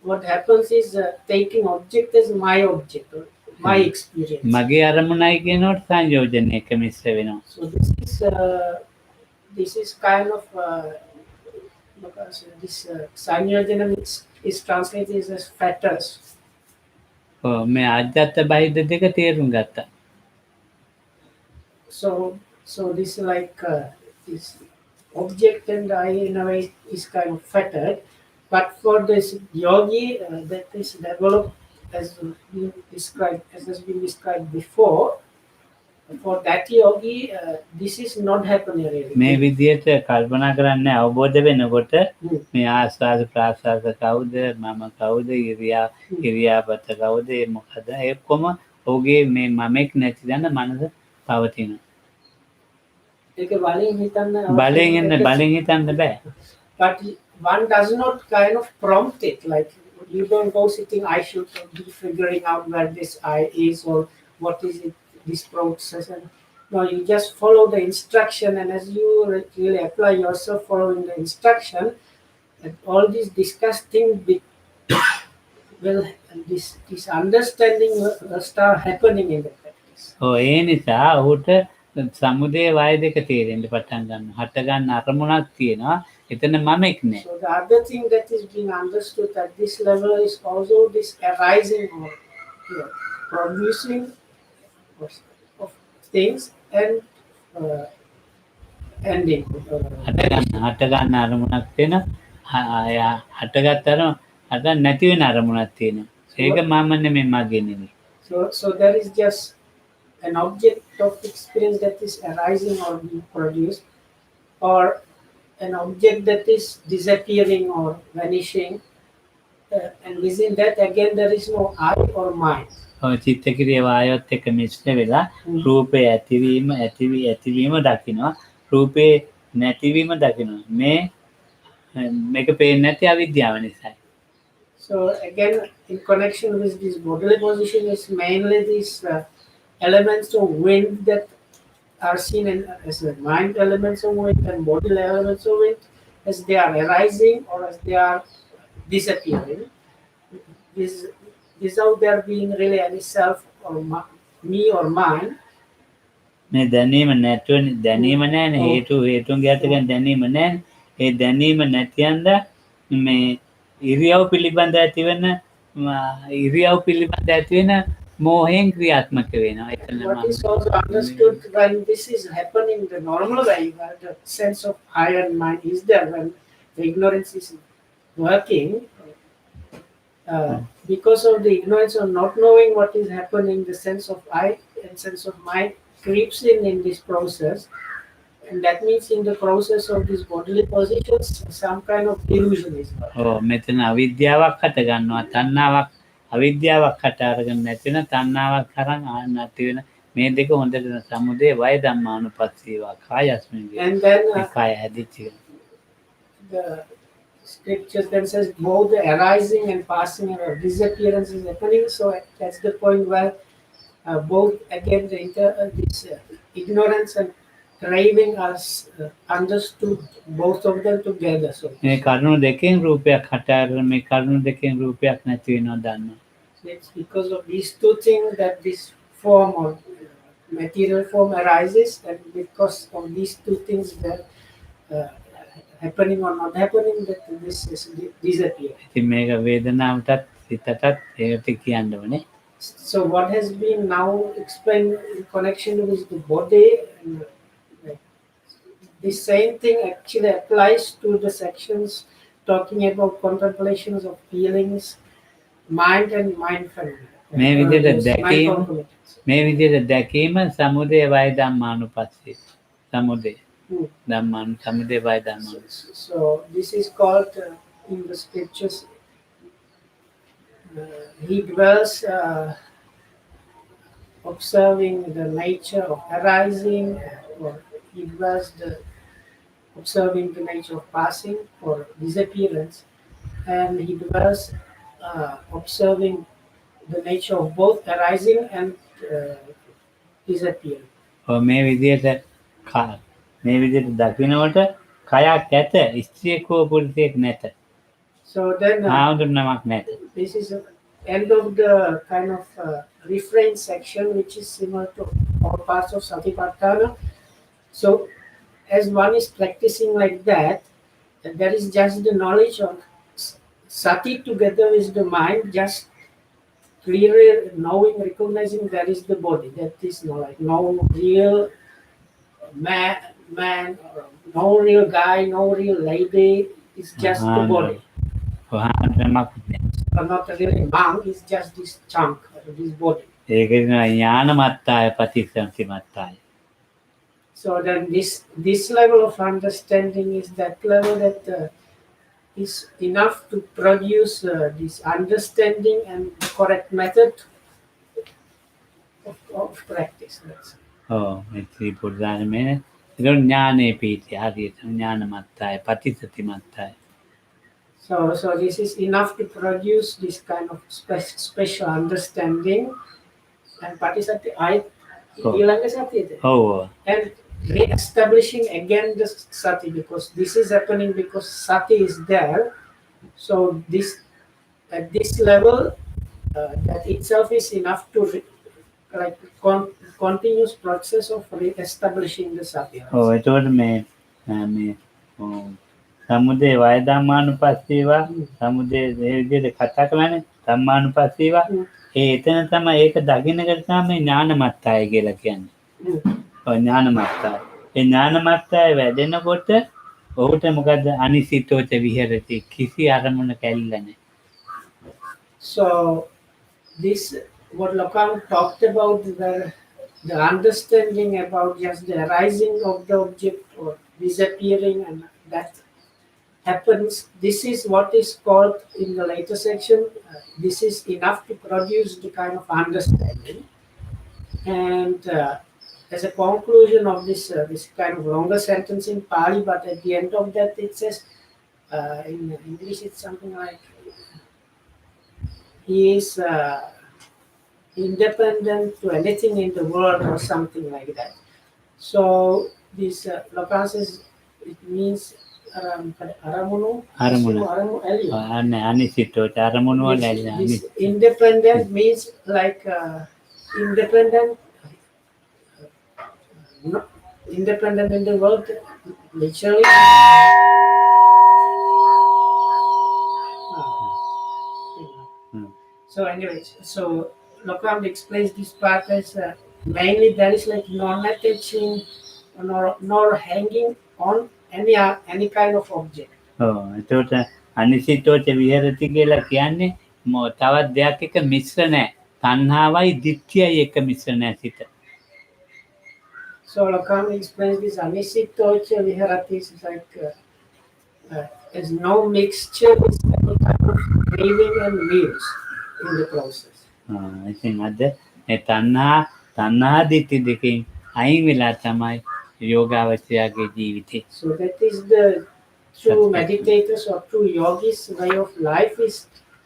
what happens is taking object as my object or my experience. මගේ අරමුණයි කියනකොට සංයෝජනයක මිශ්‍ර වෙනවා. So this is kind of this sanyojanam is translated as fetters. ඔව් මේ අජ්ජත් බහිද්ද දෙක තේරුම් ගත්තා. So this like this object and I in a way is kind of fettered, but for this yogi that is developed as has been described before, for that yogi this is not happening really. මේ විදියට කල්පනා කරන්නේ අවබෝධ වෙනකොට මේ ආස්වාද ප්‍රාස්වාද කවුද මම කවුද ඉරියාපත කවුද මොකද ඒකම ඔහුගේ මේ මමෙක් නැති දන්න මනස පවතිනවා. ඒක බලෙන් හිතන්න බලෙන් හිතන්න බෑ. But one does not kind of prompt it, like you don't go sitting I should be figuring out where this I is or what is it, this process, and no, you just follow the instruction, and as you really apply yourself following the instruction, and all these discussed things will this understanding will start happening in the practice. ඔව් ඒ නිසා ඔහුට සමුදය වය දෙක තේරෙන්න පටන් ගන්නවා. හට ගන්න අරමුණක් තියෙනවා. එතන මමෙක් නෑ. So the other thing that is being understood at this level is also this arising or producing of things and ending. හට ගන්න අරමුණක් තියෙනවා. හටගත්තම අද නැති වෙන අරමුණක් තියෙනවා. ඒක මම නෙමෙයි මගේ නෙමෙයි. So there is just an object of experience that is arising or being produced, or an object that is disappearing or vanishing, and within that again there is no I or mind. චිත්ත ක්‍රියාව ආයොත් එක්ක මිශ්‍ර වෙලා රූපේ ඇතිවීම දකිනවා. රූපේ නැතිවීම දකිනවා. මේක පේන්නේ නැති අවිද්‍යාව නිසායි. So again, in connection with this bodily position, is mainly these elements of wind that are seen as the mind elements of wind and bodily elements of wind, as they are arising or as they are disappearing, without there being really any self or me or mine. මේ දැනීම නැතුව දැනීම නැහැනේ හේතුන්ගේ අතරින් දැනීම නැහැ. ඒ දැනීම නැතිඳ මේ ඉරියව් පිළිබඳ ඇතිවෙන මෝහයෙන් ක්‍රියාත්මක වෙනවා. What is also understood when this is happening the normal way, where the sense of I and mind is there, when the ignorance is working, because of the ignorance of not knowing what is happening, the sense of I and sense of mind creeps in this process, and that means in the process of these bodily positions some kind of delusion is working. මෙතන අවිද්‍යාවක් හට ගන්නවා. තණ්හාවක් අවිද්‍යාවක් හට අරගෙන නැතින තණ්හාවක් තරම් නැති වෙන මේ දෙක හොඳට සමුදේ වය ධම්මානුපස්සීවා කායස්මින් And then කාය හැදිච්ච the scriptures then says both the arising and passing or disappearance is happening. So that's the point where both again this ignorance and craving are understood, both of them together. So මේ කරුණු දෙකෙන් රූපයක් හට අරගෙන මේ කරුණු දෙකෙන් රූපයක් නැති වෙනවා දන්නවා. it's because of these two things that this form or material form arises, and because of these two things that happening or not happening, that this is disappear. ඉතින් මේක වේදනාවටත් සිතටත් ඒකට කියන්න ඕනේ. So what has been now explained in connection with the body, this same thing actually applies to the sections talking about contemplations of feelings, mind and mind phenomena. මේ විදිහට දැකීම සමුදය වය ධම්මානුපස්සී. සමුදය සමුදය වය ධම්මානුපස්සී. So this is called in the scriptures, he dwells observing the nature of arising, or he dwells observing the nature of passing or disappearance, and he dwells observing the nature of both arising and disappearing. මේ විදිහට දකින්නකොට කයක් ඇත ස්ත්‍රියක් හෝ පුරුෂයෙක් නැත. So then ආඳුනමක් නැත. this is the end of the kind of refrain section, which is similar to all parts of Sathiapatthana. So as one is practicing like that, there is just the knowledge of sati together with the mind, just clearly knowing, recognizing there is the body. That is no real man, no real guy, no real lady. It's just the body. Not really monk, it's just this chunk, this body. ඥානමත්තාය පටිච්චසමුප්පාදය. So then this level of understanding is that level that is enough to produce this understanding and the correct method of practice. මෙත්‍රි පුරුදානමේ ඒක ඥානේ පීති හරියට ඥානමත්තාය පටිච්චසමුප්පාදය. So this is enough to produce this kind of special understanding and patisati and re-establishing again the sati, because this is happening because sati is there. So this at this level that itself is enough to continuous process of re-establishing the sati. එතකොට මේ සමුදය වය ධම්මානුපස්සීවා සමුදය මේ විදිහට කතා කරන්නේ ධම්මානුපස්සීවා එතන තමයි ඒක දකින්නකට තමයි ඥානමත්තාය කියලා කියන්නේ. ඥානමත්තාය. ඒ ඥානමත්තාය වැඩෙනකොට ඔහුට මොකද අනිසිතෝච විහෙරති කිසි අරමුණක ඇල්ල නැහැ. So this what Lokam talked about, the understanding about just the arising of the object or disappearing and that happens, this is what is called in the later section, this is enough to produce the kind of understanding. And as a conclusion of this kind of longer sentence in Pali, but at the end of that it says, in English it's something like, he is independent to anything in the world or something like that. So this Lacan says it means Aramunu, Aramunu. Aliyu. Anisito, Aramunu This independent means like independent, not independent in the world, literally. So anyways, so Lacan explains this part as mainly there is like non-attaching nor hanging on any kind of object. එතකොට අනිසිතෝච විහෙරති කියලා කියන්නේ තවත් දෙයක් එක මිශ්‍ර නැහැ. තණ්හාවයි දිට්ඨියයි එක මිශ්‍ර නැහැ සිත. So Lacan explains this anisitocha viharati is like there's no mixture with any kind of craving and views in the process. ඉතින් අද මේ තණ්හා දිට්ඨි දෙකෙන් අයින් වෙලා තමයි යෝගාවචරයාගේ ජීවිතේ. So that is the true meditators or true yogis way of life, is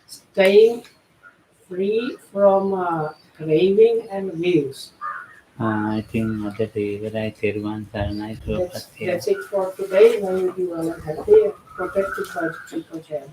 staying free from craving and views. ඉතින් අදට ඉවරයි. තෙරුවන් සරණයි. සුවපත් වේවා. That's it for today. May you be well and happy and protected by the triple gem.